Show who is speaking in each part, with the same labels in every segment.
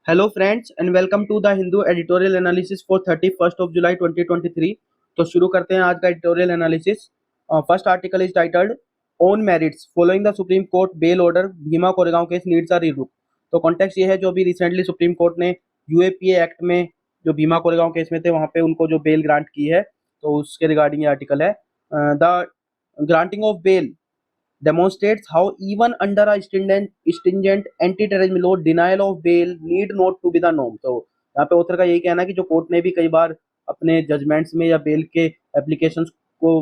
Speaker 1: Hello friends and welcome to the Hindu editorial analysis for 31st of July 2023। तो शुरू करते हैं आज का editorial analysis. First article is titled on merits following the supreme court bail order Bhima Koregaon case needs a relook. तो context ये है, जो अभी रिसेंटली सुप्रीम कोर्ट ने यूएपीए एक्ट में जो भीमा कोरेगांव केस में थे वहां पे उनको जो बेल ग्रांट की है, तो उसके रिगार्डिंग ये आर्टिकल है। The granting of bail demonstrates how even under a stringent anti-terrorism law, denial of bail need not to be the norm। तो यहाँ पे ऑथर का यही कहना है कि जो कोर्ट ने भी कई बार अपने जजमेंट्स में या बेल के एप्लीकेशंस को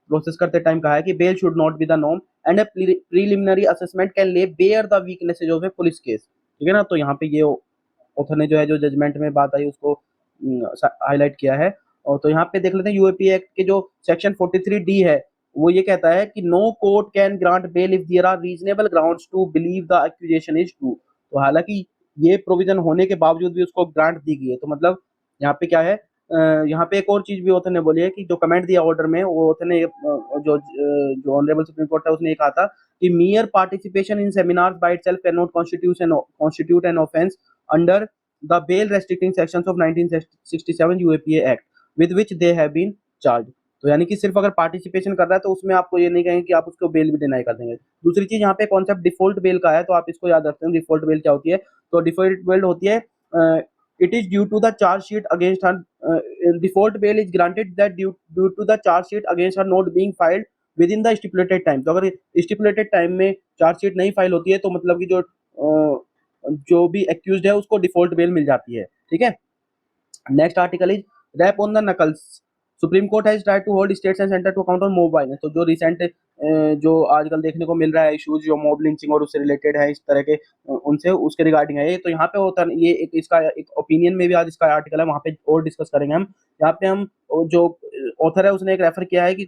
Speaker 1: प्रोसेस करते टाइम कहा है कि bail should not be the norm and a preliminary assessment can lay bare the weaknesses of a police case. ठीक है ना। तो यहाँ पे ये ऑथर ने जो है जो जजमेंट में बात आई उसको हाईलाइट किया है। और तो यहाँ पे देख लेते हैं यूएपी एक्ट के जो सेक्शन 43D है, वो ये कहता है कि no court can grant bail if there are reasonable grounds to believe the accusation is true. तो हालांकि ये प्रोविजन होने के बावजूद भी उसको ग्रांट दी गई है। तो मतलब यहाँ पे क्या है, यहाँ पे एक और चीज भी ऑथर ने बोली है कि जो कमेंट दिया ऑर्डर में, वो ऑथर ने जो ऑनरेबल सुप्रीम कोर्ट है उसने ये कहा था कि mere participation in seminars by itself can not constitute an offence under the bail restricting sections of 1967 UAPA act with which they have been charged. तो यानी कि सिर्फ अगर पार्टिसिपेशन कर रहा है तो उसमें आपको ये नहीं कहेंगे कि आप उसको बेल भी डिनाई कर देंगे। दूसरी चीज यहाँ पे कॉन्सेप्ट डिफॉल्ट बेल का है, तो आप इसको याद रखते हैं डिफॉल्ट बेल क्या होती है। तो डिफॉल्ट बेल होती है it is due to the charge sheet against her. Default bail is granted that due to the charge sheet against her not being filed within the stipulated time. तो अगर stipulated time में charge sheet नहीं file होती है तो मतलब कि जो भी एक्यूज्ड है उसको डिफॉल्ट बेल मिल जाती है। ठीक है। Next article is rap on the knuckles. Supreme court has tried to hold states and centre to account on mob violence. तो जो रिसेंट जो आजकल देखने को मिल रहा है इश्यूज जो मॉब लिंचिंग और उससे रिलेटेड है, इस तरह के उनसे उसके रिगार्डिंग है ये। तो यहाँ पे होता है ये एक इसका एक ओपिनियन में भी आज इसका आर्टिकल है, वहाँ पे और डिस्कस करेंगे हम। यहाँ पे हम जो ऑथर है उसने एक रेफर किया है कि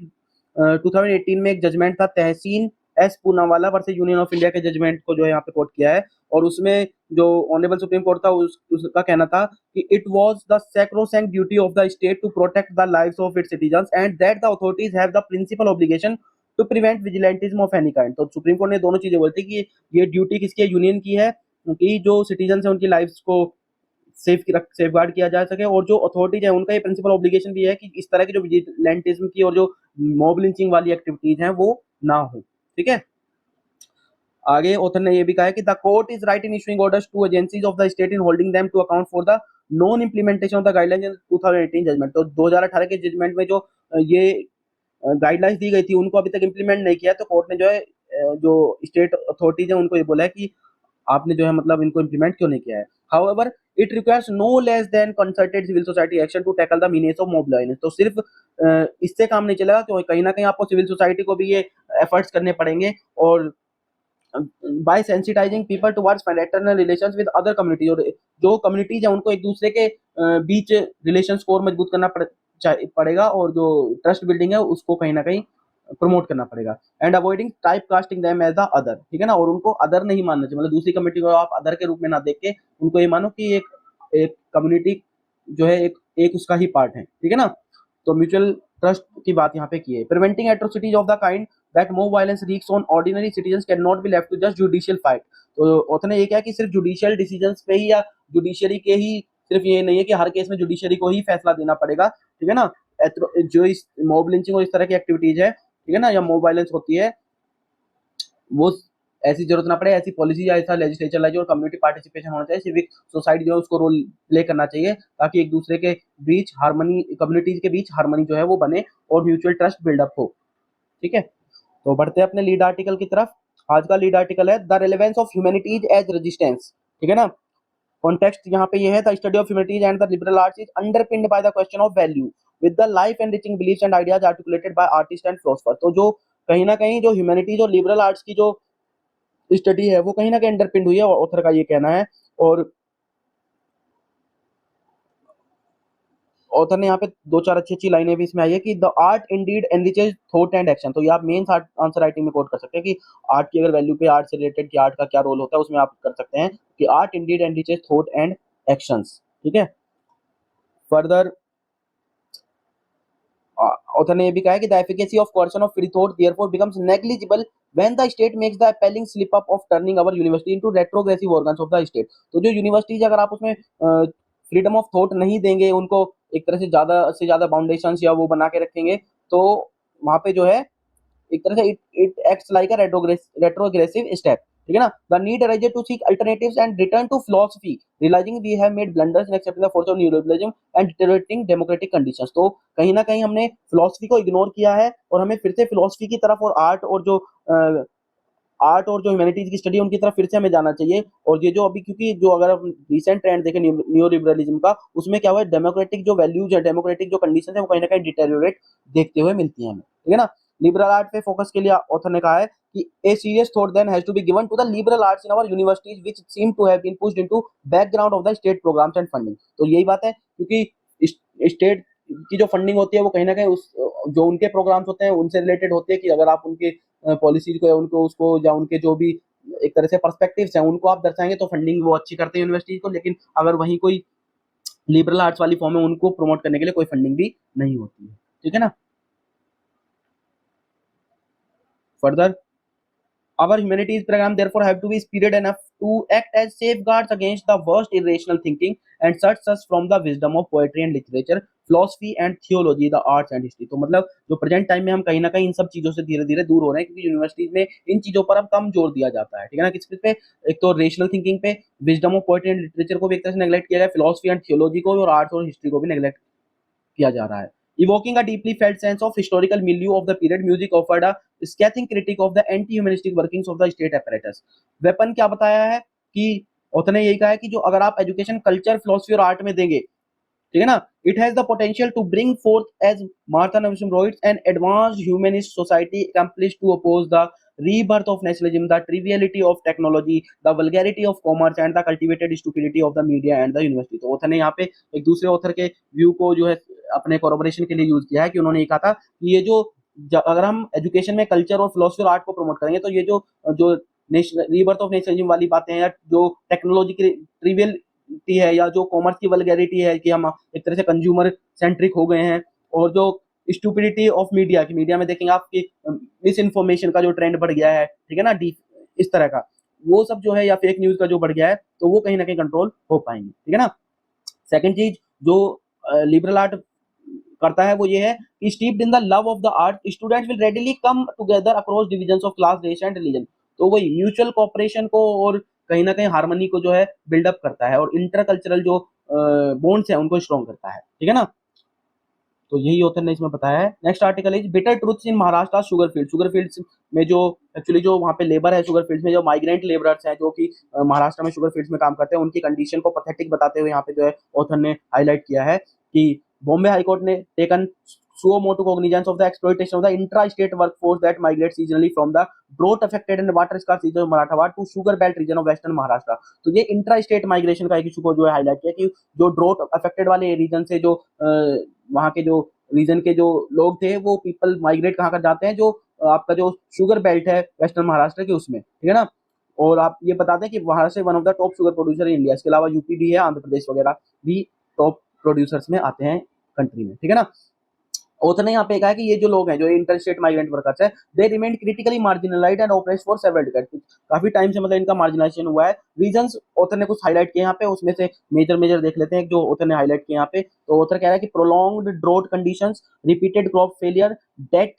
Speaker 1: 2018 में एक जजमेंट था Tehseen S Poonawalla versus Union of India के जजमेंट को जो है यहाँ पे कोट किया है। और उसमें जो ऑनरेबल सुप्रीम कोर्ट था उसका कहना था कि it was the sacrosanct duty of the state to protect the lives of its citizens and that the authorities have the principal obligation to prevent vigilantism of any kind। तो supreme court ने दोनों चीजें बोलती कि ये duty किसकी है, union की है, कि जो सिटीजन है उनकी लाइफ्स को सेफ गार्ड किया जा सके, और जो अथॉरिटीज है उनका ये प्रिंसिपल ऑब्लिगेशन भी है कि इस तरह की जो विजिलेंटिज्म की और जो मॉब लिंचिंग वाली एक्टिविटीज हैं वो ना हो। ठीक है। आगे ऑथर ने ये भी कहा है कि the court is right in issuing orders to agencies of the state in holding them to account for the non implementation of the guidelines in 2018 judgment. तो 2018 के जजमेंट में जो ये गाइडलाइंस दी गई थी उनको अभी तक इम्प्लीमेंट नहीं किया। तो कोर्ट ने जो है जो स्टेट अथॉरिटीज है उनको ये बोला है कि आपने जो है मतलब इनको इम्प्लीमेंट क्यों नहीं किया है। However it requires no less than consulted civil society action to tackle the menace of mob violence. तो सिर्फ इससे काम नहीं चलेगा, क्योंकि कहीं ना कहीं आपको सिविल सोसाइटी को भी ये एफर्ट्स करने पड़ेंगे, और by sensitising people towards fraternal relations with other community. और जो कम्युनिटीज है उनको एक दूसरे के बीच रिलेशंस को और मजबूत करना पड़ेगा, और जो ट्रस्ट बिल्डिंग है उसको कहीं ना कहीं प्रमोट करना पड़ेगा। And avoiding type casting them as the other. ठीक है ना। और उनको अदर नहीं मानना चाहिए, मतलब दूसरी कम्युनिटी को आप अदर के रूप में ना देख के उनको ये मानो कि एक कम्युनिटी जो है एक उसका ही पार्ट है। ठीक है ना। तो म्यूचुअल ट्रस्ट की बात यहाँ पे की है। Preventing atrocities of the kind that mob violence wreaks on ordinary citizens cannot be left to just judicial fight। तो ऑथर ने ये कहा कि सिर्फ जुडिशियल डिसीजंस पे ही या जुडिशरी के ही सिर्फ ये नहीं है कि हर केस में जुडिशरी को ही फैसला देना पड़ेगा। ठीक है ना। जो इस मॉब लिंचिंग और इस तरह की एक्टिविटीज है, ठीक है ना, या मॉब वायलेंस होती है, वो ऐसी जरूरत ना पड़े, ऐसी पॉलिसी या ऐसा लेजिस्लेचर लाइए और कम्युनिटी पार्टिसिपेशन होना चाहिए, सिविक सोसाइटी जो है उसको रोल प्ले करना चाहिए, ताकि एक दूसरे के बीच हार्मनी, कम्युनिटीज के बीच हार्मनी जो है वो बने और म्यूचुअल ट्रस्ट बिल्डअप हो। ठीक है। तो बढ़ते हैं अपने लीड आर्टिकल की तरफ। आज का लीड आर्टिकल है the relevance of humanities as resistance. ठीक है ना। कॉन्टेक्स्ट यहाँ पे ये है, the study of humanities and the liberal arts is underpinned by the question of value with the life enriching beliefs and ideas articulated by artist and philosopher. तो जो कहीं ना कहीं जो ह्यूमैनिटीज और लिबरल आर्ट्स की जो स्टडी है वो कहीं ना कहीं अंडरपिन्ड हुई है, ऑथर का ये कहना है। और ऑथर ने यहाँ पे दो चार अच्छी अच्छी लाइनें भी इसमें आई है कि the art Indeed enriches thought and action. तो ये आप मेन आंसर राइटिंग में कोट कर सकते हैं कि आर्ट की अगर वैल्यू पे आर्ट से रिलेटेड कि आर्ट का क्या रोल होता है उसमें आप कर सकते हैं कि art Indeed enriches thought and actions. ठीक है। फर्दर ऑथर ने ये भी कहा है कि the efficacy of coercion of free thought therefore becomes negligible when the state makes the appalling slip up of turning our university into retrogressive organs of the state. तो जो यूनिवर्सिटीज अगर आप उसमें फ्रीडम ऑफ थॉट नहीं देंगे, उनको एक तरह से ज्यादा बाउंडेशंस या वो बना के रखेंगे, तो वहां पे जो है एक तरह से it acts like a retrogressive step, ठीक है ना। The need arises to seek alternatives and return to philosophy realising we have made blunders in accepting the force of neoliberalism and deteriorating democratic conditions. तो कहीं ना कहीं हमने philosophy को ignore किया है और हमें फिर से फिलॉसफी की तरफ और आर्ट और जो ह्यूमैनिटीज की स्टडी उनकी तरफ फिर से हमें जाना चाहिए। और ये जो अभी, क्योंकि जो अगर हम रिसेंट ट्रेंड देखें न्यू लिबरलिज्म का, उसमें क्या हुआ है, डेमोक्रेटिक जो वैल्यूज है, डेमोक्रेटिक जो कंडीशन है, वो कहीं ना कहीं डिटेरियोरेट देखते हुए मिलती है हमें, ठीक है ना। लिबरल आर्ट पे फोकस के लिए ऑथर ने कहा है कि a serious thought then has to be given to the liberal arts in our universities which seem to have been pushed into background of the state programmes and funding. तो यही बात है, क्योंकि स्टेट की जो फंडिंग होती है वो कहीं ना कहीं उस जो उनके प्रोग्राम्स होते हैं उनसे रिलेटेड होते हैं, कि अगर आप उनके पॉलिसीज को या उनको उसको या उनके जो भी एक तरह से पर्सपेक्टिव्स हैं उनको आप दर्शाएंगे तो फंडिंग वो अच्छी करते हैं यूनिवर्सिटीज को। लेकिन अगर वहीं कोई लिबरल आर्ट्स वाली फॉर्म है, उनको प्रमोट करने के लिए कोई फंडिंग भी नहीं होती है, ठीक है ना। Further, our humanities program therefore have to be spirited enough to act as safeguards against the worst irrational thinking and search us from the wisdom of poetry and literature, philosophy and theology, the arts and history। तो मतलब जो present time में हम कहीं ना कहीं इन सब चीजों से धीरे धीरे दूर हो रहे हैं, क्योंकि यूनिवर्सिटीज में इन चीजों पर अब कम जोर दिया जाता है, ठीक है ना। किस पे? एक तो रेशनल थिंकिंग पे, wisdom of poetry and literature को भी एक तरह से नेग्लेक्ट किया गया, फिलोसफी एंड थियोलॉजी को भी, और आर्ट्स और हिस्ट्री को भी नेग्लेक्ट किया जा रहा है। Evoking a deeply felt sense of historical milieu of the period, music offered a scathing critique of the anti-humanistic workings of the state apparatus। Weapon क्या बताया है कि ऑथर ने यही कहा है कि जो अगर आप एजुकेशन कल्चर फिलोसफी और आर्ट में देंगे, ठीक है ना, it has the potential to bring forth as Martha Nussbaum writes an advanced humanist society accomplished to oppose the rebirth of nationalism, the triviality of technology, the vulgarity of commerce and the cultivated stupidity of the media and the university। तो author ने यहाँ पे एक दूसरे author के view को जो है अपने कोरोबोरेशन के लिए यूज किया है, कि उन्होंने ये कहा था कि ये जो अगर हम एजुकेशन में कल्चर और फिलोसफी और आर्ट को प्रमोट करेंगे, तो ये जो जो रीबर्थ ऑफ नेशनलिज्म वाली बातें हैं, या जो टेक्नोलॉजी की ट्रिवियल है, या जो कॉमर्स की वल्गैरिटी है कि हम एक तरह से कंज्यूमर सेंट्रिक हो गए हैं, और जो स्टूपिडिटी ऑफ मीडिया, की मीडिया में देखेंगे आपकी मिस इन्फॉर्मेशन का जो ट्रेंड बढ़ गया है, ठीक है ना, इस तरह का वो सब जो है, या फेक न्यूज का जो बढ़ गया है, तो वो कहीं ना कहीं कंट्रोल हो पाएंगे, ठीक है ना। सेकंड चीज जो लिबरल आर्ट करता है वो ये है कि steeped in the love of the art students will readily come together across divisions of class, race and religion. तो वही म्यूचुअल कोऑपरेशन को और कहीं ना कहीं हार्मनी को जो है बिल्डअप करता है, और इंटरकल्चरल जो बॉन्ड्स है उनको स्ट्रॉन्ग करता है, ठीक है ना। तो यही ऑथर ने इसमें बताया है। Next article is bitter truths in Maharashtra sugar field. Sugar fields में जो एक्चुअली जो वहाँ पे लेबर है, शुगर फील्ड्स में जो माइग्रेंट लेबरर्स हैं जो कि महाराष्ट्र में शुगर फील्ड्स में काम करते हैं, उनकी कंडीशन को पथेटिक बताते हुए यहाँ पे जो है ऑथर ने हाईलाइट किया है कि बॉम्बे हाईकोर्ट ने taken suo motu cognizance of the exploitation of the intra-state workforce that migrates seasonally from the drought affected and water scarce region of Marathwada to sugar belt region of western Maharashtra। तो ये intra state migration का एक issue को जो है highlight किया कि जो ड्रोट अफेक्टेड वाले रीजन से जो वहाँ के जो रीजन के जो लोग थे, वो पीपल माइग्रेट कहाँ कर जाते हैं, जो आपका जो शुगर बेल्ट है वेस्टर्न महाराष्ट्र के उसमें, ठीक है ना। और आप ये बताते हैं कि वहां से one of the top sugar producer in India, इसके अलावा यूपी भी है, आंध्र प्रदेश वगैरह भी टॉप प्रोड्यूसर्स में आते हैं कंट्री में, ठीक है ना। ऑथर ने यहाँ पे कहा है कि ये जो लोग हैं जो इंटर स्टेट माइग्रेंट वर्कर्स है, they remain critically marginalised and oppressed for several decades. काफी टाइम से मतलब इनका मार्जिनाइजेशन हुआ है। रीजंस ऑथर ने कुछ हाईलाइट किए यहाँ पे, उसमें से मेजर देख लेते हैं जो ऑथर ने हाईलाइट किए यहाँ पे। तो ऑथर कह रहा है कि prolonged drought conditions, repeated crop failure, debt,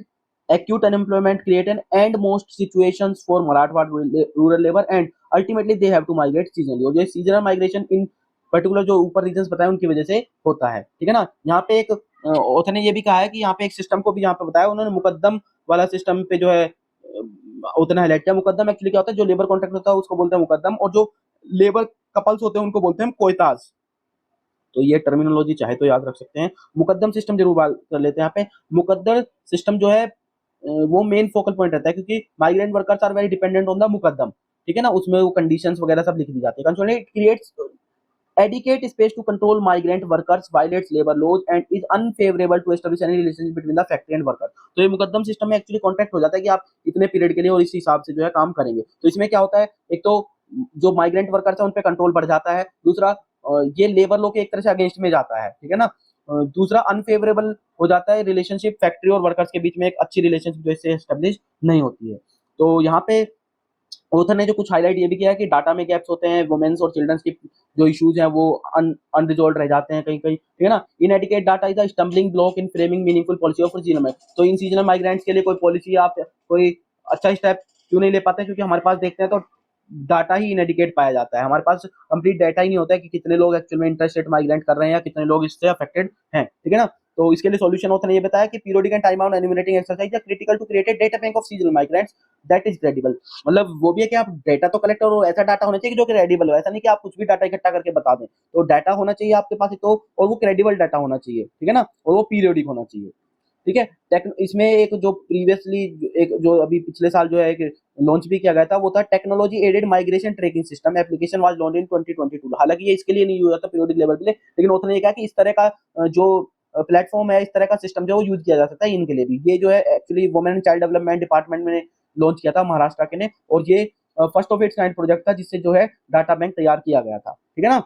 Speaker 1: acute unemployment create an and most situations for Marathwada rural labor and ultimately they have to migrate seasonally। और जो सीजनल माइग्रेशन इन पर्टिकुलर जो ऊपर रीजंस बताए उनकी वजह से होता है, ठीक है ना। यहाँ पे एक ऑथर ने ये भी कहा है कि यहाँ पे एक सिस्टम को भी यहाँ पे बताया उन्होंने, मुकद्दम वाला सिस्टम पे जो है ऑथर ने हाईलाइट किया। मुकद्दम एक्चुअली क्या होता है, जो लेबर कॉन्ट्रैक्ट होता है उसको बोलते हैं मुकद्दम, और जो लेबर कपल्स होते हैं उनको बोलते हैं कोयताज। तो ये टर्मिनोलॉजी चाहे तो याद रख सकते हैं। मुकद्दम सिस्टम जरूर बात कर लेते हैं यहाँ पे। मुकद्दर सिस्टम जो है वो मेन फोकल पॉइंट रहता है, क्योंकि migrant workers are very dependent on the muqaddam, ठीक है ना। उसमें वो कंडीशंस वगैरह सब लिख दी जाती है। It creates adequate space to control migrant workers, violates labor laws and is unfavorable to establish any relationship between the factory and worker। तो ये मुकद्दम सिस्टम में एक्चुअली कॉन्ट्रैक्ट हो जाता है कि आप इतने पीरियड के लिए और इस हिसाब से जो है काम करेंगे। तो इसमें क्या होता है, एक तो जो माइग्रेंट वर्कर्स है उन पे कंट्रोल बढ़ जाता है, दूसरा ये लेबर लॉ के एक तरह से अगेंस्ट में जाता है, ठीक है ना। दूसरा अनफेवरेबल हो जाता है रिलेशनशिप फैक्ट्री और वर्कर्स के बीच में, एक अच्छी रिलेशनशिप जो इससे एस्टेब्लिश नहीं होती है। तो यहाँ पे ऑथर ने जो कुछ हाईलाइट ये भी किया है कि डाटा में गैप्स होते हैं, वुमेन्स और चिल्ड्रंस की जो इश्यूज हैं वो अनरिजॉल्व रह जाते हैं कहीं कहीं, ठीक है ना। Inadequate data is a stumbling block in framing meaningful policy of seasonal. तो इन सीजनल माइग्रेंट्स के लिए कोई पॉलिसी आप कोई अच्छा स्टेप क्यों नहीं ले पाते, क्योंकि हमारे पास देखते हैं तो डाटा ही इनएडिकेट पाया जाता है, हमारे पास कंप्लीट डाटा ही नहीं होता है कि कितने लोग एक्चुअल में इंटरस्टेट माइग्रेंट कर रहे हैं या कितने लोग इससे अफेक्टेड हैं, ठीक है ना। तो इसके लिए सॉल्यूशन ऑथर ने ये बताया कि periodic and time out enumerating exercise are critical to create a data bank of seasonal migrants that is credible. मतलब वो भी है कि आप डेटा तो कलेक्ट और ऐसा डाटा होना चाहिए जो कि क्रेडिबल हो, ऐसा नहीं कि आप कुछ भी डाटा इकट्ठा करके बता दें। तो डाटा होना चाहिए आपके पास एक तो, और वो क्रेडिबल डाटा होना चाहिए, ठीक है ना, और वो पीरियोडिक होना चाहिए, ठीक है। इसमें एक जो प्रीवियसली एक जो अभी पिछले साल जो है एक लॉन्च भी किया गया था, वो था technology aided migration tracking system application was launch in 2022। हालांकि ये इसके लिए नहीं यूज था पीरियोडिक लेवल के लिए, लेकिन उन्होंने ये कहा कि इस तरह का जो प्लेटफॉर्म है, इस तरह का सिस्टम जो है वो यूज किया जा सकता है इनके लिए भी। ये जो है actually women and child development department में लॉन्च किया था महाराष्ट्र के ने, और ये first of its kind project था जिससे जो है डाटा बैंक तैयार किया गया था, ठीक है ना।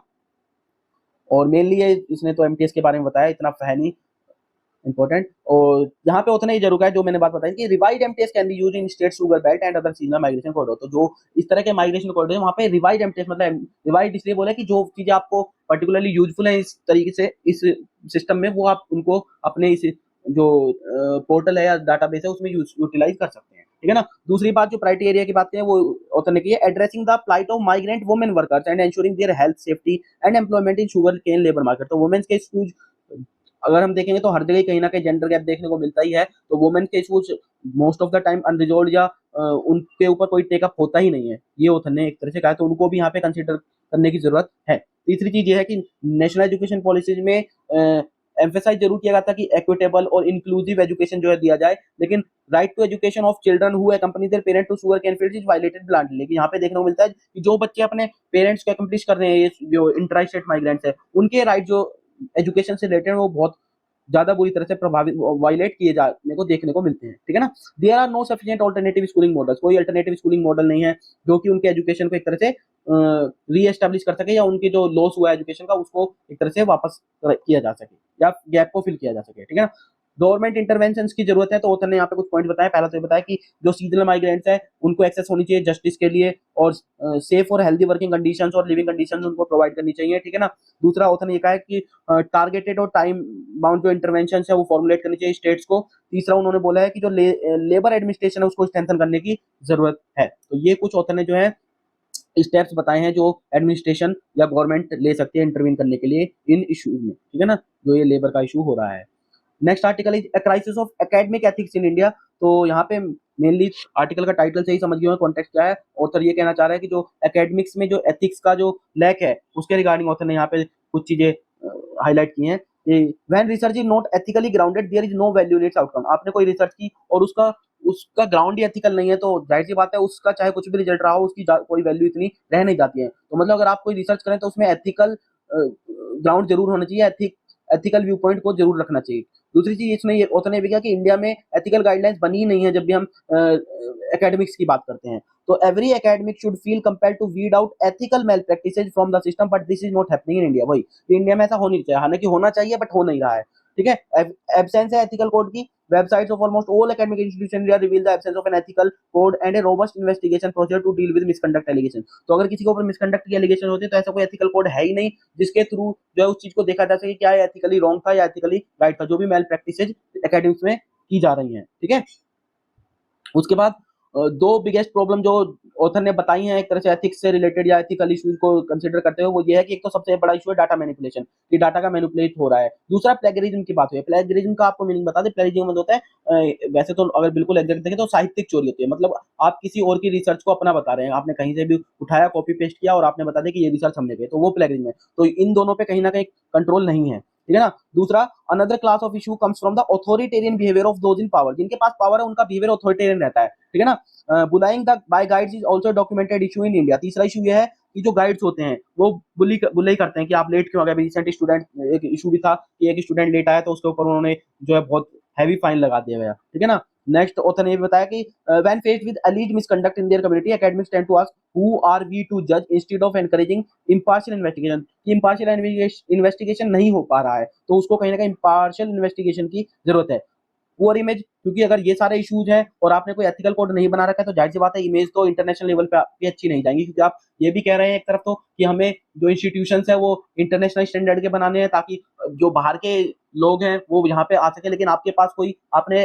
Speaker 1: और मेनली ये इसने तो एमटीएस के बारे में बताया, इतना है नहीं इंपॉर्टेंट। और यहाँ पे उतना ही जरूर है जो मैंने बात बताई कि revived MTS can be used in state sugar belt and other seasonal migration corridor. तो जो इस तरह के माइग्रेशन कॉरिडोर है वहाँ पे रिवाइड एमटीएस, मतलब रिवाइड इसलिए बोला कि जो चीजें आपको पर्टिकुलरली यूजफुल है इस तरीके से इस सिस्टम में, वो आप उनको अपने इस जो पोर्टल है या डाटाबेस है उसमें यूटिलाइज कर सकते हैं, ठीक है ना। दूसरी बात जो प्रायोरिटी एरिया की बात है वो ऑथर ने की है, addressing the plight of migrant women workers and ensuring their health safety and employment in sugar cane labour market. तो वुमेन्स के इश्यूज अगर हम देखेंगे तो हर जगह कहीं ना कहीं जेंडर गैप देखने को मिलता ही है। तो वुमेन के issues most of the time unresolved या उनके ऊपर कोई टेकअप होता ही नहीं है, ये ऑथर ने एक तरह से कहा, तो उनको भी यहाँ पे कंसिडर करने की जरूरत है। तीसरी चीज ये है कि नेशनल एजुकेशन पॉलिसीज में एम्फेसाइज जरूर किया गया था कि इक्विटेबल और इंक्लूसिव एजुकेशन जो है दिया जाए, लेकिन right to education of children who accompany their parent to sugar cane field is violated blatantly. लेकिन यहाँ पे देखने को मिलता है कि जो बच्चे अपने पेरेंट्स को अकम्प्लिश कर रहे हैं, ये जो इंट्रा स्टेट माइग्रेंट्स है, उनके राइट जो एजुकेशन से रिलेटेड वो बहुत ज्यादा बुरी तरह से प्रभावित वायलेट किए जाने को देखने को मिलते हैं, ठीक है ना। There are no sufficient alternative schooling models, कोई अल्टरनेटिव स्कूलिंग मॉडल नहीं है जो कि उनके एजुकेशन को एक तरह से री एस्टेब्लिश कर सके, या उनके जो लॉस हुआ एजुकेशन का उसको एक तरह से वापस किया जा सके या गैप को फिल किया जा सके, ठीक है ना। गवर्नमेंट इंटरवेंशन की जरूरत है, तो ऑथर ने यहाँ पे कुछ पॉइंट बताया। पहला तो ये बताया कि जो सीजनल माइग्रेंट्स है उनको एक्सेस होनी चाहिए जस्टिस के लिए, और सेफ और हेल्दी वर्किंग कंडीशंस और लिविंग कंडीशंस उनको प्रोवाइड करनी चाहिए, ठीक है ना। दूसरा ऑथर ने ये कहा है कि टारगेटेड और टाइम बाउंड जो इंटरवेंशन है वो फॉर्मुलेट करनी चाहिए स्टेट्स को। तीसरा उन्होंने बोला है कि जो लेबर एडमिनिस्ट्रेशन है उसको स्ट्रेंथन करने की जरूरत है। तो ये कुछ ऑथर ने जो है स्टेप्स बताए हैं जो एडमिनिस्ट्रेशन या गवर्नमेंट ले सकती है इंटरवीन करने के लिए इन इश्यूज में, ठीक है ना, जो ये लेबर का इशू हो रहा है। Next article is crisis of academic ethics in India. तो यहाँ पे मेनली आर्टिकल का टाइटल से ही समझ गए हो कॉन्टेक्स्ट क्या है। ऑथर ये कहना चाह रहा है कि जो एकेडमिक्स में जो एथिक्स का जो लैक है उसके रिगार्डिंग ऑथर ने यहाँ पे कुछ चीजें हाईलाइट की हैं। When research is not ethically grounded there is no value in its outcome. आपने कोई रिसर्च की और उसका उसका ग्राउंड ही एथिकल नहीं है, तो जाहिर सी बात है उसका चाहे कुछ भी रिजल्ट रहा हो उसकी कोई वैल्यू इतनी रह नहीं जाती है। तो मतलब अगर आप कोई रिसर्च करें तो उसमें एथिकल ग्राउंड जरूर होना चाहिए, एथिकल व्यू पॉइंट को जरूर रखना चाहिए। दूसरी चीज इसमें ये ऑथर ने भी कहा कि इंडिया में एथिकल गाइडलाइंस बनी ही नहीं है जब भी हम एकेडमिक्स की बात करते हैं। तो every academic should feel compelled to weed out ethical malpractices from the system, but this is not happening in India. वही इंडिया में ऐसा हो नहीं चाहिए, हालांकि होना चाहिए बट हो नहीं रहा है, ठीक है। एब्सेंस है एथिकल कोड की। Websites of almost all academic institution reveal the absence of an ethical code and a robust investigation procedure to deal with misconduct allegation. तो अगर किसी के ऊपर मिसकंडक्ट की एलिगेशन होती है तो ऐसा कोई एथिकल कोड है ही नहीं जिसके थ्रू जो है उस चीज को देखा जा सके क्या एथिकली रॉन्ग था या एथिकली राइट था, जो भी मेल प्रैक्टिसेज एकेडमिक्स में की जा रही हैं, ठीक है। उसके बाद दो बिगेस्ट प्रॉब्लम जो ऑथर ने बताई हैं एक तरह से एथिक्स से रिलेटेड या एथिकल इश्यूज को कंसीडर करते हुए, वो ये है कि एक तो सबसे बड़ा इशू है डाटा मैनिपुलेशन, कि डाटा का मैनिपुलेट हो रहा है। दूसरा प्लेगरिज्म की बात हुई है। प्लेगरिज्म का आपको मीनिंग बता दें, प्लेगरिज्म मतलब होता है वैसे तो अगर बिल्कुल एग्जैक्ट देखें तो साहित्यिक चोरी होती है, मतलब आप किसी और की रिसर्च को अपना बता रहे हैं, आपने कहीं से भी उठाया कॉपी पेस्ट किया और आपने बता दिया कि ये रिसर्च हमने की, तो वो प्लेगरिज्म है। तो इन दोनों पे कहीं ना कहीं कंट्रोल नहीं है, ठीक है ना। दूसरा another class of issue comes from the authoritarian behaviour of those in power. जिनके पास पावर है उनका बिहेवियर ऑथोरिटेरियन रहता है, ठीक है ना। Bullying the by guides is also documented issue in India. तीसरा इशू ये है कि जो गाइड्स होते हैं वो बुली करते हैं कि आप लेट क्यों आ गए। रिसेंट स्टूडेंट एक इशू भी था कि एक स्टूडेंट लेट आया तो उसके ऊपर उन्होंने जो है बहुत हैवी फाइन लगा दिया गया, ठीक है ना। नेक्स्ट ऑथर ने ये बताया कि when faced with alleged misconduct in their community, academics tend to ask who are we to judge instead of encouraging impartial investigation। कि impartial investigation नहीं हो पा रहा है तो उसको कहीं ना कहीं impartial investigation की जरूरत है। पुअर इमेज, क्योंकि अगर ये सारे इश्यूज हैं और आपने कोई एथिकल कोड नहीं बना रखा है तो जाहिर सी बात है इमेज तो इंटरनेशनल लेवल पे आपकी अच्छी नहीं जाएंगी, क्योंकि आप ये भी कह रहे हैं एक तरफ तो कि हमें जो इंस्टीट्यूशंस है वो इंटरनेशनल स्टैंडर्ड के बनाने हैं ताकि जो बाहर के लोग हैं वो यहाँ पे आ सके, लेकिन आपके पास कोई आपने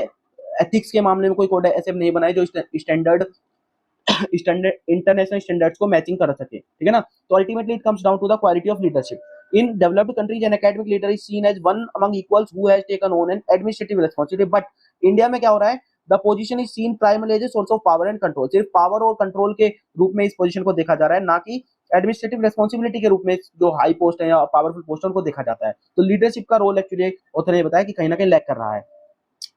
Speaker 1: एथिक्स के मामले में कोई कोड ऐसे नहीं बनाए जो स्टैंडर्ड स्टैंडर्ड इंटरनेशनल स्टैंडर्ड्स को मैचिंग कर सके, ठीक है ना। तो ultimately it comes down to the quality of leadership in developed countries. An academic leader is seen as one among equals who has taken on an administrative responsibility, but India में क्या हो रहा है, the position is seen primarily as a source of power and control. सिर्फ power और control के रूप में इस पोजीशन को देखा जा रहा है, ना कि एडमिनिस्ट्रेटिव रिस्पांसिबिलिटी के रूप में जो हाई पोस्ट है या पावरफुल पोस्ट है उनको देखा जाता है। तो लीडरशिप का रोल एक्चुअली ऑथर ने बताया कि कहीं ना कहीं लैक कर रहा है।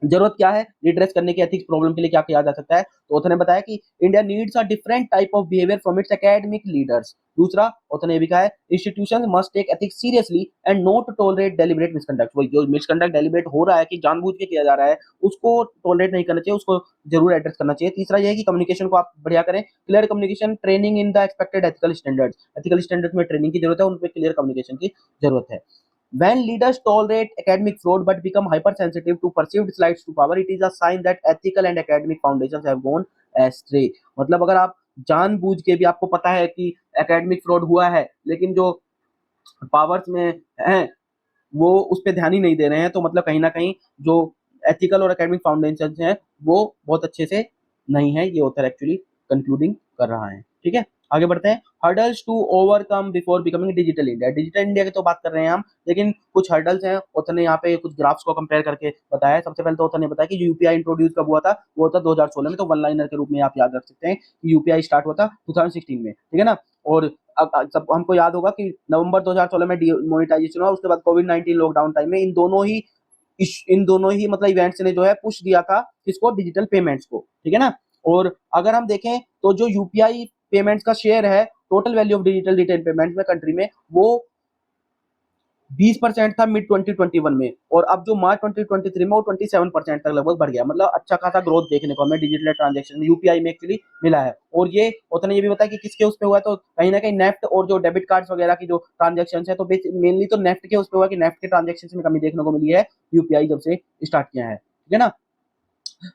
Speaker 1: जरूरत क्या है रिड्रेस करने की, एथिक्स प्रॉब्लम के लिए क्या किया जा सकता है, तो ऑथर ने बताया कि India needs a different type of behaviour from its academic leaders. दूसरा ऑथर ने भी कहा है institutions must take ethics seriously and not tolerate deliberate misconduct. वही जो मिसकंडक्ट डेलिबरेट हो रहा है कि जानबूझ के किया जा रहा है उसको टॉलरेट नहीं करना चाहिए, उसको जरूर एड्रेस करना चाहिए। तीसरा ये है कि कम्युनिकेशन को आप बढ़िया करें, clear communication, training in the expected ethical standards. Ethical standards में ट्रेनिंग की जरूरत है, उन पे क्लियर कम्युनिकेशन की जरूरत है। When leaders tolerate academic fraud but become hypersensitive to perceived slights to power, it is a sign that ethical and academic foundations have gone astray। मतलब अगर आप जानबूझ के भी आपको पता है कि एकेडमिक फ्रॉड हुआ है लेकिन जो पावर्स में हैं वो उस पर ध्यान ही नहीं दे रहे हैं, तो मतलब कहीं ना कहीं जो एथिकल और एकेडमिक फाउंडेशन हैं वो बहुत अच्छे से नहीं है, ये ऑथर एक्चुअली कंक्लूडिंग कर रहा है। ठीक है, आगे बढ़ते हैं। Hurdles to overcome before becoming digital India. Digital India की तो बात कर रहे हैं हम, लेकिन कुछ हर्डल्स हैं, ऑथर ने यहाँ पे कुछ ग्राफ्स को कंपेयर करके बताया है। सबसे पहले तो ऑथर ने बताया कि यूपीआई इंट्रोड्यूस कब हुआ था, वो होता 2016 में, तो वन लाइनर के रूप में आप याद रख सकते हैं कि यूपीआई स्टार्ट हुआ था 2016 में, ठीक है ना। और अब सब हमको याद होगा कि नवंबर 2016 में डिमोनेटाइजेशन हुआ, उसके बाद कोविड-19 लॉकडाउन टाइम में इन दोनों ही मतलब इवेंट्स ने जो है पुश दिया था किसको, डिजिटल पेमेंट्स को, ठीक है ना। और अगर हम देखें तो जो यूपीआई पेमेंट्स का शेयर है total value of digital retail payments में कंट्री में, वो 20% था मिड 2021 में, और अब जो मार्च 2023 में वो 27% तक लगभग बढ़ गया। मतलब अच्छा खासा ग्रोथ देखने को हमें डिजिटल ट्रांजैक्शन यूपीआई में एक्चुअली मिला है। और ये उन्होंने ये भी बताया कि किसके उस पे हुआ है, तो कहीं ना कहीं नेफ्ट और जो डेबिट कार्ड्स वगैरह की जो ट्रांजैक्शन है, तो मेनली तो नेफ्ट के उस पे हुआ कि नेफ्ट के ट्रांजैक्शन में कमी देखने को मिली है यूपीआई जब से स्टार्ट किया है, ठीक है ना।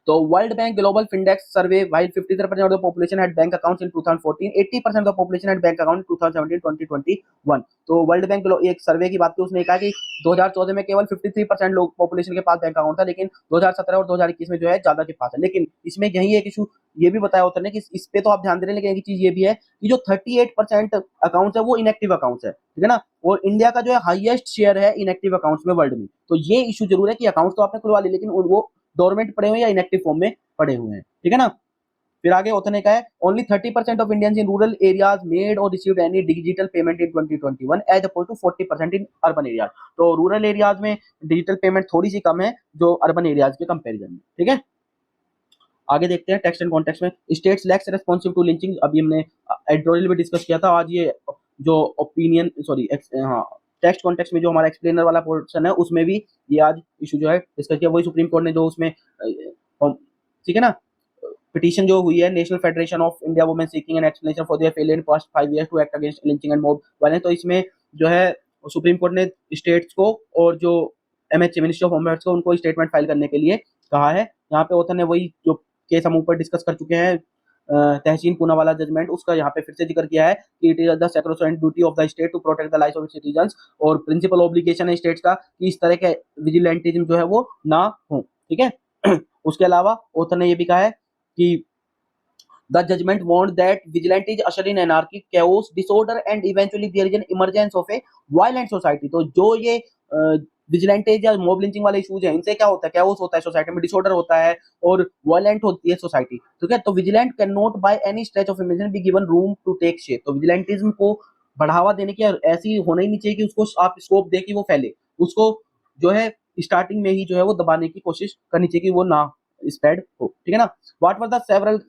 Speaker 1: तो World Bank Global Findex survey, while 53% of the population had bank accounts in 2014, 80% of the population had bank account in 2017-2021। तो वर्ल्ड बैंक एक सर्वे की बात की, उसने कहा कि 2014 में केवल 53% लोग पॉपुलेशन के पास बैंक अकाउंट था, लेकिन 2017 और 2021 में जो है ज्यादा के पास है। लेकिन इसमें यही एक इशू ये भी बताया होता है कि इस पे तो आप ध्यान दे रहे हैं, लेकिन एक चीज ये भी है कि जो 38% अकाउंट है वो इनएक्टिव अकाउंट्स है, ठीक है ना। और इंडिया का जो है हाईएस्ट शेयर है इनएक्टिव अकाउंट्स में वर्ल्ड में। तो ये इशू जरूर है कि अकाउंट तो आपने खुलवा ली लेकिन वो डोरमेंट पड़े हुए या इनएक्टिव फॉर्म में पड़े हुए हैं, ठीक है ना। फिर आगे ऑथर ने कहा है only 30% of Indians in rural areas made और received any digital payment in 2021 as oppose to 40% in urban areas. तो रूरल एरियाज में डिजिटल पेमेंट थोड़ी सी कम है जो अर्बन एरियाज के कंपेरिजन में, ठीक है। आगे देखते हैं टेक्स्ट एंड कॉन्टेक्स्ट में। States lax responsive to lynching, अभी हमने एडिटोरियल में डिस्कस किया था। आज ये जो ओपिनियन टेक्स्ट कॉन्टेक्स्ट में जो हमारा एक्सप्लेनर वाला पोर्शन है उसमें भी ये आज इशू जो है डिस्कस किया। वही सुप्रीम कोर्ट ने जो उसमें ठीक है ना, पिटीशन जो हुई है national federation of India women seeking an explanation for their failure in past 5 years to act against lynching and mob violence, तो इसमें जो है सुप्रीम कोर्ट ने स्टेट्स को और जो MHA ministry of home affairs को उनको स्टेटमेंट फाइल करने के लिए कहा है। यहाँ पे ऑथर ने वही जो केस हम ऊपर डिस्कस कर चुके हैं तहसीन पूना वाला जजमेंट, उसका यहाँ पे फिर से जिक्र किया है कि it is the sacrosanct duty of the state to protect the lives of its citizens, और प्रिंसिपल ऑब्लिगेशन है स्टेट्स का कि इस तरह के विजिलेंटिज्म जो है वो ना हो, ठीक है। उसके अलावा ऑथर ने ये भी कहा है कि the judgment warned that vigilantes usher in anarchy, chaos, disorder and eventually there is an emergence of a violent society। तो जो ये विजिलेंटेज या मॉब लिंचिंग वाले इशूज हैं इनसे क्या होता है, कैओस होता है सोसाइटी में, डिसऑर्डर होता है और वायलेंट होती है सोसाइटी, ठीक है। तो vigilante can not by any stretch of imagination be given room to take shape. तो विजिलेंटिज्म को बढ़ावा देने की ऐसी होना ही नहीं चाहिए कि उसको आप स्कोप दे कि वो फैले, उसको जो है स्टार्टिंग में ही जो है वो दबाने की कोशिश करनी चाहिए कि वो ना स्प्रेड हो, ठीक है ना। What were the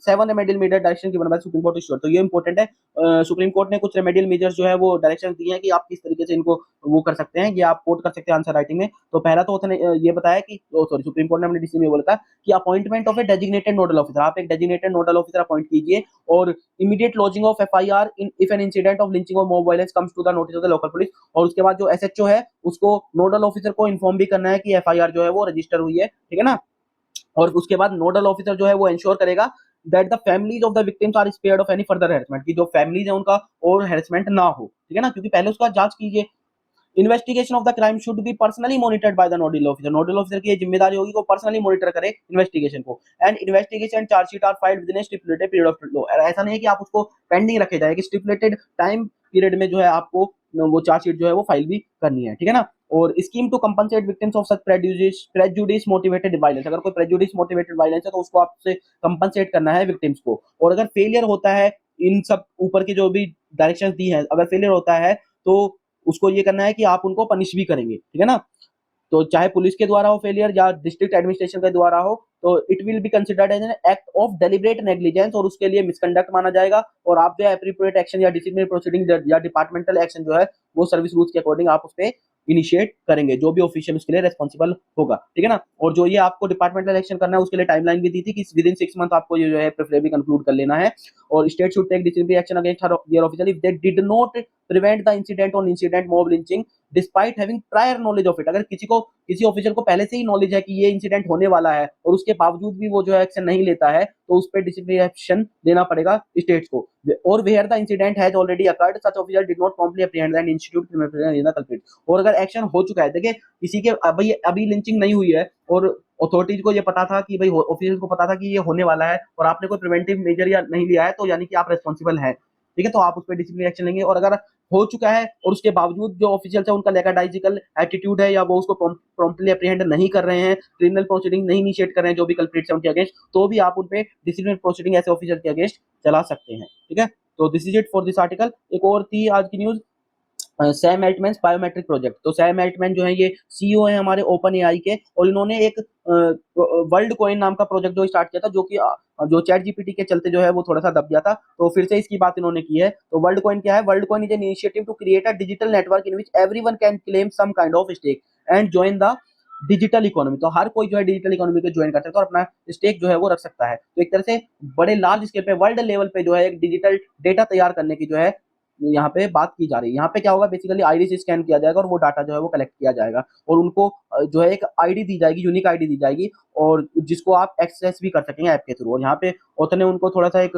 Speaker 1: seven remedial measure direction given by supreme court issued, तो ये इंपॉर्टेंट है। सुप्रीम कोर्ट ने कुछ रेमेडियल मेजर्स जो है वो डायरेक्शन दिए हैं कि आप किस तरीके से इनको वो कर सकते हैं, ये आप कोट कर सकते हैं आंसर राइटिंग में। तो पहला तो उसने ये बताया कि सुप्रीम कोर्ट ने अपने डिसीजन में बोला था कि appointment of a designated nodal officer, आप एक डेजिग्नेटेड नोडल ऑफिसर अपॉइंट कीजिए, और immediate lodging of FIR in if an incident of lynching और mob violence comes to the notice of the local police, और उसके बाद जो एसएचओ है उसको नोडल ऑफिसर को इन्फॉर्म भी करना है कि एफआईआर जो है वो रजिस्टर हुई है, ठीक है ना। और उसके बाद नोडल ऑफिसर जो है वो इंश्योर करेगा that the families of the victims are spared of any further harassment, की जो फैमिलीज है उनका और हैरेसमेंट ना हो, ठीक है ना, क्योंकि पहले उसका जांच कीजिए। Investigation of the crime should be personally monitored by the nodal officer, nodal officer की ये जिम्मेदारी होगी कि वो पर्सनली मॉनिटर करे इन्वेस्टिगेशन को। And investigation chargesheet are filed within stipulated period of law, ऐसा नहीं है कि आप उसको पेंडिंग रखे जाए, कि स्टिपुलेटेड टाइम पीरियड में जो है आपको वो चार्जशीट जो है वो फाइल भी करनी है, ठीक है ना। और scheme to compensate victims of such prejudice motivated violence, अगर कोई प्रेजुडिस मोटिवेटेड वायलेंस है तो उसको आपसे कंपनसेट करना है विक्टिम्स को। और अगर फेलियर होता है इन सब ऊपर के जो भी डायरेक्शंस दी हैं, अगर फेलियर होता है तो उसको ये करना है कि आप उनको पनिश भी करेंगे, ठीक है ना। तो चाहे पुलिस के द्वारा हो फेलियर या डिस्ट्रिक्ट एडमिनिस्ट्रेशन के द्वारा हो, तो it will be considered as an act of deliberate negligence, और उसके लिए मिसकंडक्ट माना जाएगा। और आप जो है एप्रोप्रिएट एक्शन या डिसिप्लिनरी प्रोसीडिंग या डिपार्टमेंटल एक्शन जो है वो सर्विस रूल्स के अकॉर्डिंग आप उस पर इनिशिएट करेंगे, जो भी ऑफिशियल उसके लिए रेस्पॉन्सिबल होगा, ठीक है ना। और जो ये आपको डिपार्टमेंटल एक्शन करना है उसके लिए टाइमलाइन भी दी थी कि विद इन 6 मंथ आपको ये जो है प्रेफरेबली कंक्लूड कर लेना है। और state should take disciplinary action against their officer if they did not prevent the incident on incident mob lynching despite having prior knowledge of it, अगर किसी ऑफिसर को पहले से ही नॉलेज है कि ये इंसिडेंट होने वाला है और उसके बावजूद भी वो जो है एक्शन नहीं लेता है, तो उस पर डिसिप्लिनरी एक्शन लेना पड़ेगा स्टेट्स को। और where the incident has already occurred such officer did not promptly apprehend and institute the culprit, और अगर एक्शन हो चुका है, देखिए किसी के अभी लिंचिंग नहीं हुई है और अथॉरिटीज को ये पता था कि भाई ऑफिसर्स को पता था कि ये होने वाला है और आपने कोई प्रिवेंटिव मेजर या नहीं लिया है, तो यानी कि आप रेस्पॉन्सिबल हैं, ठीक है, तो आप उस पर डिसिप्लिनरी एक्शन लेंगे। और अगर हो चुका है और उसके बावजूद जो ऑफिशियल्स है उनका लेगाडाइजिकल एटीट्यूड है या वो उसको प्रॉम्प्टली अप्रीहेंड नहीं कर रहे हैं, क्रिमिनल प्रोसीडिंग नहीं इनिशिएट कर रहे हैं जो भी कल्प्रिट्स हैं उनके अगेंस्ट, तो भी आप उन पे डिसिप्लिनरी प्रोसीडिंग ऐसे ऑफिसर के अगेंस्ट चला सकते हैं, ठीक है। तो this is it for this article. एक और थी आज की news, Sam Altman biometric project. तो सैम एल्टमैन जो है ये सीईओ है हमारे ओपन एआई के, और इन्होंने एक वर्ल्ड कॉइन नाम का प्रोजेक्ट जो स्टार्ट किया था, जो कि जो चैट जीपीटी के चलते जो है वो थोड़ा सा दब गया था, तो फिर से इसकी बात इन्होंने की है। तो वर्ल्ड कॉइन क्या है? Worldcoin is an initiative to create a digital network in which everyone can claim some kind of stake and join the digital economy. तो हर कोई जो है डिजिटल इकोनॉमी को ज्वाइन कर सकता है और अपना स्टेक जो है वो रख सकता है। तो एक तरह से बड़े लार्ज स्केल पे वर्ल्ड लेवल पे जो है एक डिजिटल डेटा तैयार करने की जो है यहाँ पे बात की जा रही है। यहाँ पे क्या होगा, बेसिकली आईरिस स्कैन किया जाएगा और वो डाटा जो है वो कलेक्ट किया जाएगा और उनको जो है एक आईडी दी जाएगी, यूनिक आईडी दी जाएगी, और जिसको आप एक्सेस भी कर सकेंगे ऐप के थ्रू। और यहाँ पे ऑथर ने उनको थोड़ा सा एक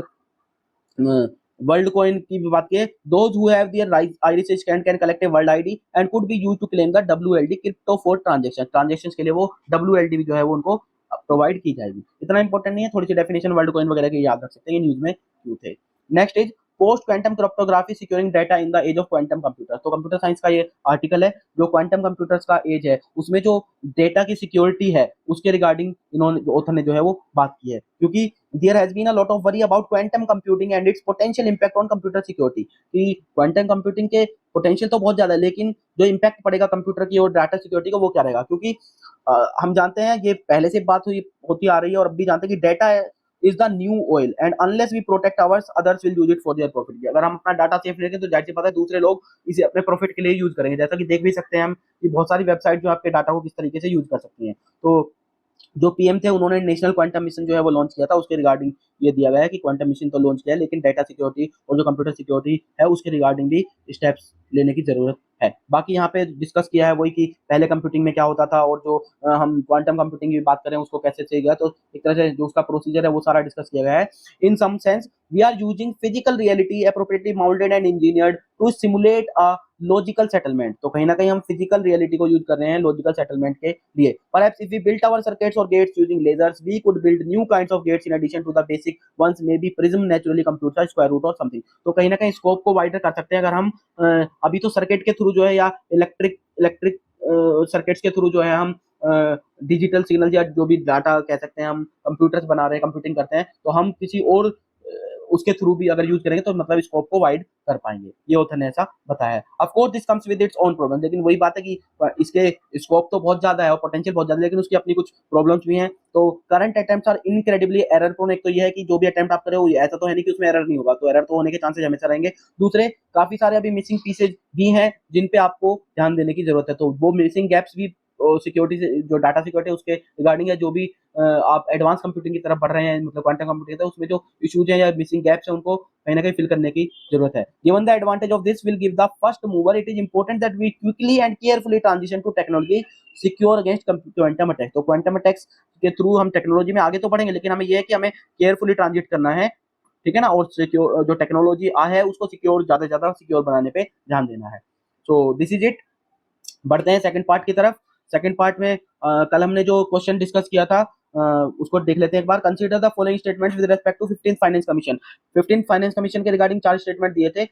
Speaker 1: वर्ल्ड कॉइन की भी बात की है। Those who have their iris scan can collect a world ID and could be used to claim the WLD crypto for transactions के लिए वो डब्ल्यूएलडी जो है वो उनको प्रोवाइड की जाएगी। इतना इंपॉर्टेंट नहीं है, थोड़ी सी डेफिनेशन वर्ल्ड कॉइन वगैरह के याद रख सकते हैं, न्यूज में क्यों थे। Next is post quantum cryptography securing data in the age of quantum computer. तो कंप्यूटर साइंस का ये आर्टिकल है, जो क्वांटम कंप्यूटर्स का एज है उसमें जो डेटा की सिक्योरिटी है उसके रिगार्डिंग इन्होंने ऑथर ने जो है वो बात की है, क्योंकि there has been a lot of worry about quantum computing and its potential impact on computer security, कि क्वांटम कंप्यूटिंग के पोटेंशियल तो बहुत ज्यादा है, लेकिन जो इंपैक्ट पड़ेगा कंप्यूटर की और डाटा सिक्योरिटी का वो क्या रहेगा। क्योंकि हम जानते हैं, ये पहले से बात होती आ रही है और अब भी जानते हैं कि data is the new oil and unless we protect ours others will use it for their profit. अगर हम अपना डाटा सेफ रखेंगे तो जाहिर सी बात है दूसरे लोग इसे अपने प्रॉफिट के लिए यूज करेंगे। जैसा कि देख भी सकते हैं हम कि बहुत सारी वेबसाइट जो आपके डाटा को किस तरीके से यूज कर सकती हैं। तो जो पीएम थे उन्होंने नेशनल क्वांटम मिशन जो है वो लॉन्च किया था, उसके रिगार्डिंग ये दिया गया है कि क्वांटम मिशन तो लॉन्च किया है लेकिन डाटा सिक्योरिटी और जो कंप्यूटर सिक्योरिटी है उसके रिगार्डिंग भी स्टेप्स लेने की जरूरत है। बाकी यहाँ पे डिस्कस किया है वही कि पहले कंप्यूटिंग में क्या होता था और जो हम क्वांटम कंप्यूटिंग की बात करें उसको कैसे से गया, तो एक तरह से जो उसका प्रोसीजर है वो सारा डिस्कस किया गया है। In some sense we are using physical reality appropriately moulded and engineered to simulate a logical settlement. तो कहीं ना कहीं हम फिजिकल रियलिटी को यूज कर रहे हैं लॉजिकल सेटलमेंट के लिए। Perhaps if we built our circuits और gates using lasers we could build new kinds of gates in addition to the basic ones may be prism naturally computer square root और something. तो कहीं ना कहीं scope को wider कर सकते हैं अगर हम अभी तो सर्किट के थ्रू जो है या इलेक्ट्रिक सर्किट्स के थ्रू जो है हम डिजिटल सिग्नल या जो भी डाटा कह सकते हैं हम कंप्यूटर्स बना रहे हैं, कंप्यूटिंग करते हैं, तो हम किसी और उसके थ्रू भी अगर यूज करेंगे तो मतलब स्कोप को वाइड कर पाएंगे। ये ऑथर ने ऐसा बताया है। Of course this comes with its own problem, लेकिन वही बात है कि इसके स्कोप तो बहुत ज्यादा है और पोटेंशियल बहुत ज्यादा है, लेकिन उसकी अपनी कुछ प्रॉब्लम्स भी हैं। तो current attempts are incredibly error prone. एक तो ये है कि जो भी अटेम्प्ट आप करें वो ऐसा तो है नहीं कि उसमें एरर नहीं होगा, तो एरर तो होने के चांसेस हमेशा रहेंगे। दूसरे काफी सारे अभी मिसिंग पीसेज भी हैं जिन पे आपको ध्यान देने की जरूरत है, तो वो मिसिंग गैप्स भी सिक्योरिटी से जो डाटा सिक्योरिटी उसके रिगार्डिंग है, जो भी आप एडवांस कंप्यूटिंग की तरफ बढ़ रहे हैं, मतलब क्वांटम कंप्यूटिंग, तो उसमें जो इश्यूज हैं या मिसिंग गैप्स हैं उनको कहीं ना कहीं फिल करने की जरूरत है। Given the advantage of this will give the first mover, it is important that we quickly and carefully transition to technology secure against quantum attack. तो क्वांटम अटैक्स के थ्रू हम टेक्नोलॉजी में आगे तो बढ़ेंगे, लेकिन हमें यह है कि हमें केयरफुली ट्रांजिट करना है, ठीक है ना, और सिक्योर जो टेक्नोलॉजी है उसको सिक्योर, ज्यादा से ज्यादा सिक्योर बनाने पे ध्यान देना है। So this is it. बढ़ते हैं सेकंड पार्ट की तरफ। सेकंड पार्ट में कल हमने जो क्वेश्चन डिस्कस किया था उसको देख लेते हैं एक बार। Consider the following statement with respect to 15th finance commission. 15th finance commission के रिगार्डिंग 4 स्टेटमेंट दिए थे।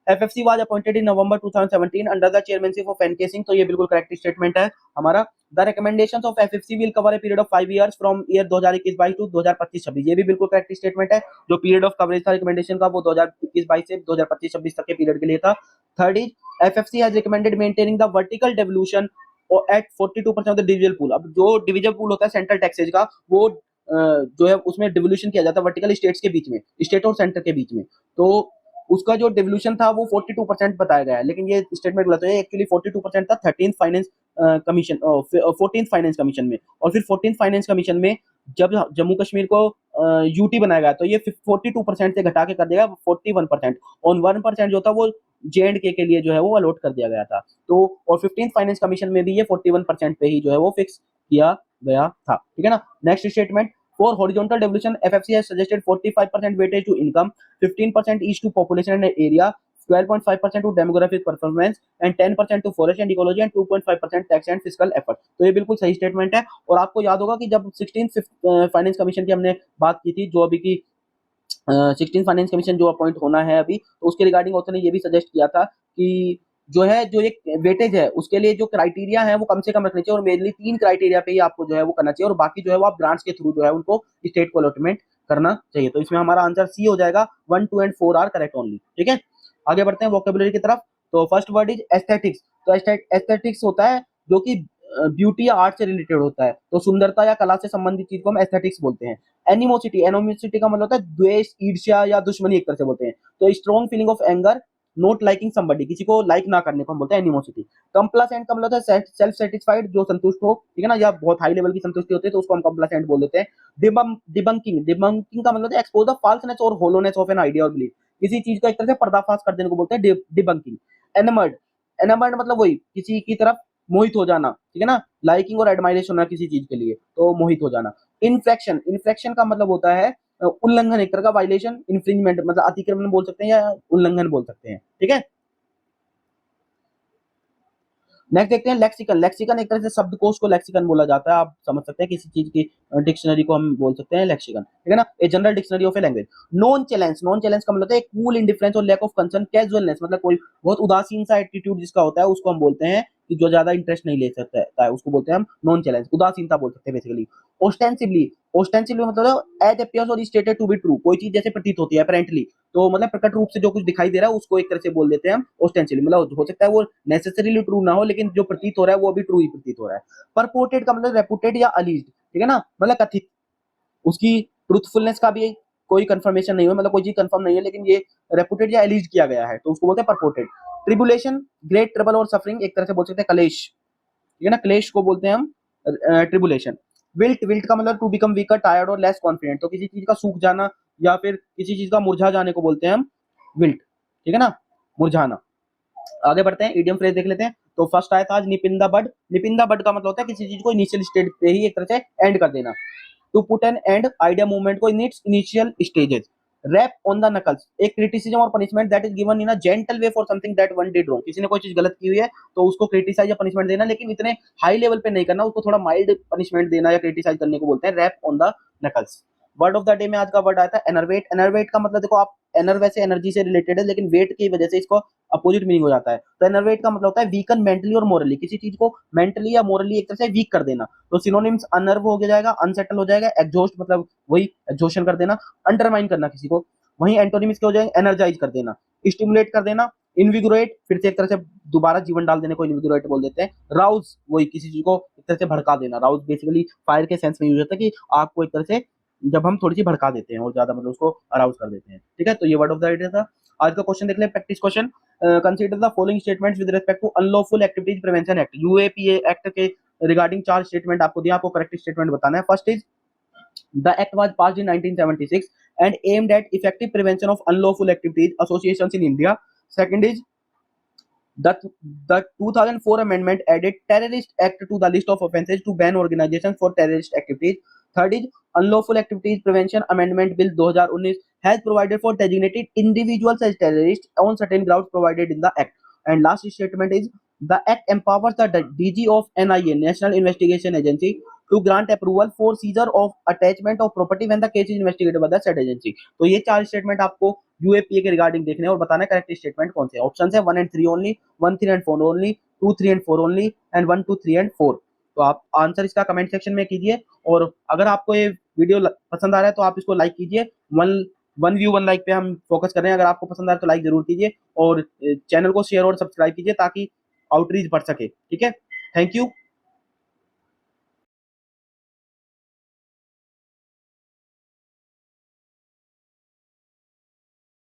Speaker 1: FFC was appointed in November 2017 under the chairmanship of NK Singh, तो ये बिल्कुल करेक्ट स्टेटमेंट है हमारा। The recommendations of FFC will cover a period of 5 years from year 2021-22 to 2025-26, ये भी बिल्कुल करेक्ट स्टेटमेंट है। जो पीरियड ऑफ कवरेज था रिकमेंडेशन का वो 2021-22 से 2025-26 तक के पीरियड के लिए था। Third is FFC has recommended maintaining the vertical devolution at 42% of the divisible pool. अब जो डिविजिबल पूल होता है सेंट्रल टैक्सेज का, वो जो है उसमें डिवोल्यूशन किया जाता है वर्टिकल स्टेट्स के बीच में, स्टेट और सेंटर के बीच में। तो उसका जो डिवोल्यूशन था वो 42% बताया गया है, लेकिन ये स्टेटमेंट गलत है। एक्चुअली 42% था 13th finance commission 14th finance commission में, और फिर 14th फाइनेंस कमीशन में जब जम्मू कश्मीर को यूटी बनाया गया तो ये 42% से घटा के कर दिया 41%, और 1% जो था वो JNK के लिए जो है वो अलॉट कर दिया गया था। तो और 15th फाइनेंस कमीशन में भी ये 41% पे ही जो है वो फिक्स किया गया था, ठीक है ना। Next statement, for horizontal devolution FFC has suggested 45% weightage to income, 15% each to population and area, 12.5% to demographic performance and 10% to forest and ecology and 2.5% tax and fiscal effort। तो ये बिल्कुल सही स्टेटमेंट है। और आपको याद होगा कि जब 16th फाइनेंस कमीशन की हमने बात की थी, जो अभी की 16th फाइनेंस कमीशन जो अपॉइंट होना है अभी, तो उसके रिगार्डिंग ऑथर ने ये भी सजेस्ट किया था कि जो है जो एक वेटेज है उसके लिए जो क्राइटेरिया है वो कम से कम रखने चाहिए, और मेनली 3 क्राइटेरिया पे ही आपको जो है वो करना चाहिए, और बाकी जो है वो आप ग्रांट्स के थ्रू जो है उनको स्टेट को अलॉटमेंट करना चाहिए। तो इसमें हमारा आंसर सी हो जाएगा, 1, 2 एंड 4 आर करेक्ट ओनली, ठीक है। आगे बढ़ते हैं वोकेबुलरी की तरफ। तो फर्स्ट वर्ड इज एस्थेटिक्स। तो एस्थेटिक्स होता है जो कि ब्यूटी या आर्ट से रिलेटेड होता है, तो सुंदरता या कला से संबंधित चीज को हम एस्थेटिक्स बोलते हैं। एनिमोसिटी, एनिमोसिटी का मतलब होता है द्वेष, ईर्ष्या या दुश्मनी एक तरह से बोलते हैं। तो strong feeling of anger, not liking somebody, किसी को लाइक ना करने को हम बोलते हैं एनिमोसिटी। कंप्लासेंट का मतलब होता है सेल्फ सेटिस्फाइड, जो संतुष्ट हो, ठीक है ना, या बहुत हाई लेवल की संतुष्टि होती है तो उसको हम कंप्लासेंट बोल देते हैं। डिबंकिंग, डिबंकिंग का मतलब होता है एक्सपोज द फाल्सनेस और होलोनेस ऑफ एन आइडिया और बिलीफ, किसी चीज का एक तरह से पर्दाफाश कर देने को बोलते हैं डिबंकिंग। एनमर्ड, एनमर्ड मतलब वही किसी की तरफ मोहित हो जाना, ठीक है ना, लाइकिंग और एडमायरेशन होना किसी चीज के लिए, तो मोहित हो जाना। इन्फ्रैक्शन, इन्फ्रैक्शन का मतलब होता है उल्लंघन, एक तरह का वायलेशन, इन्फ्रिंजमेंट मतलब अतिक्रमण बोल सकते हैं या उल्लंघन बोल सकते हैं, ठीक है। नेक्स्ट देखते हैं लेक्सिकन। लेक्सिकन एक तरह से शब्दकोश को लेक्सिकन बोला जाता है, आप समझ सकते हैं किसी चीज की डिक्शनरी को हम बोल सकते हैं लेक्सिकन, ठीक है ना, a general dictionary of a language. Nonchalance, nonchalance का मतलब होता है कूल इंडिफरेंस और लैक ऑफ कंसर्न, कैजुअलनेस मतलब कोई बहुत उदासीन सा एटीट्यूड जिसका होता है उसको हम बोलते हैं कि जो ज्यादा इंटरेस्ट नहीं ले सकता है उसको बोलते हैं हम नॉन चैलेंज, उदासीनता बोल सकते हैं बेसिकली। ओस्टेंसिवली, ओस्टेंसिवली मतलब एज अपीयर्स और स्टेटेड टू बी ट्रू, कोई चीज जैसे प्रतीत होती है अपेरेंटली, तो मतलब प्रकट रूप से जो कुछ दिखाई दे रहा है उसको एक तरह से बोल देते हैं हम ओस्टेंशियली, मतलब हो सकता है वो नेसेसरीली ट्रू ना हो लेकिन जो प्रतीत हो रहा है वो भी ट्रू ही प्रतीत हो रहा है। परपोर्टेड का मतलब रेपुटेड या अलीज्ड, ठीक है ना, मतलब कथित, उसकी ट्रूथफुलनेस का भी कोई कंफर्मेशन नहीं है, मतलब कोई चीज कंफर्म नहीं है लेकिन ये रेपुटेड या एलिज्ड किया गया है तो उसको बोलते हैं परपोर्टेड। ट्रिबुलेशन, ग्रेट ट्रबल और सफरिंग, एक तरह से बोल सकते हैं कलेश, ठीक है ना, क्लेश को बोलते हैं हम ट्रिबुलेशन। विल्ट, विल्ट का मतलब टू बिकम वीकर, टायर्ड और लेस कॉन्फिडेंट, तो किसी चीज का सूख जाना या फिर किसी चीज का मुरझा जाने को बोलते हैं हम विल्ट, ठीक है ना, मुरझाना। आगे बढ़ते हैं, इडियम फ्रेज देख लेते हैं। तो फर्स्ट आया था आज निपिन द बड। निपिन द बड का मतलब होता है किसी चीज को इनिशियल स्टेज पे ही एक तरह से एंड कर देना। To put an end idea movement को in its initial stages. Rap on the knuckles, एक क्रिटिसिज्म और punishment that is given in a gentle way for something that one did wrong, किसी ने कोई चीज गलत की हुई है तो उसको क्रिटिसाइज या पनिशमेंट देना, लेकिन इतने हाई लेवल पे नहीं करना, उसको थोड़ा माइल्ड पनिशमेंट देना या क्रिटिसाइज करने को बोलते हैं rap on the knuckles. Word of the day में आज का वर्ड आया था एनर्वेट। एनर्वेट का मतलब देखो आप, एनर वैसे एनर्जी से रिलेटेड है लेकिन वेट की वजह से इसको अपोजिट मीनिंग हो जाता है। तो एनर्वेट का मतलब होता है वीकन मेंटली और मोरली, किसी चीज को मेंटली या मोरली एक तरह से वीक कर देना। तो सिनोनिम्स अनर्व हो जाएगा, अनसेटल हो जाएगा, एग्जॉस्ट मतलब वही एग्जॉशन कर देना, अंडरमाइन करना किसी को। वहीं एंटोनिम्स के हो जाएंगे एनर्जाइज कर देना, स्टिमुलेट कर देना, इनविगोरेट फिर से एक तरह से दोबारा जीवन डाल देने को इनविगोरेट बोल देते हैं। राउज, वही किसी चीज को एक तरह से भड़का देना, राउज बेसिकली फायर के सेंस में यूज होता है कि आग को एक तरह से जब हम थोड़ी सी भड़का देते हैं और ज्यादा मतलब उसको अराउज कर देते हैं, ठीक है। तो ये वर्ड ऑफ द डे था। आज का क्वेश्चन देख ले, practice question. Consider the following statements with respect to unlawful activities prevention act, UAPA act के रिगार्डिंग 4 स्टेटमेंट आपको दिया, आपको करेक्ट स्टेटमेंट बताना है। First is the act was passed in 1976 and aimed at effective prevention of unlawful activities associations in India. Second is the the 2004 amendment added terrorist act to the list of offences to ban organizations for terrorist activities. Third is unlawful activities prevention amendment bill 2019 has provided for designated individuals as terrorists on certain grounds provided in the act. And last statement is the act empowers the DG of NIA, National Investigation Agency, to grant approval for seizure of attachment of property when the case is investigated by the said agency. तो ये 4 statement आपको UAPA के regarding देखने हैं और बताना है correct statement कौन से है। ऑप्शन है 1 and 3 only, 1 3 and 4 only, 2 3 and 4 only and 1 2 3 and 4। तो आप आंसर इसका कमेंट सेक्शन में कीजिए और अगर आपको ये वीडियो पसंद आ रहा है तो आप इसको लाइक कीजिए। वन व्यू 1 लाइक पे हम फोकस कर रहे हैं। अगर आपको पसंद आ रहा है तो लाइक जरूर कीजिए और चैनल को शेयर और सब्सक्राइब कीजिए ताकि आउटरीच बढ़ सके। ठीक है, थैंक यू।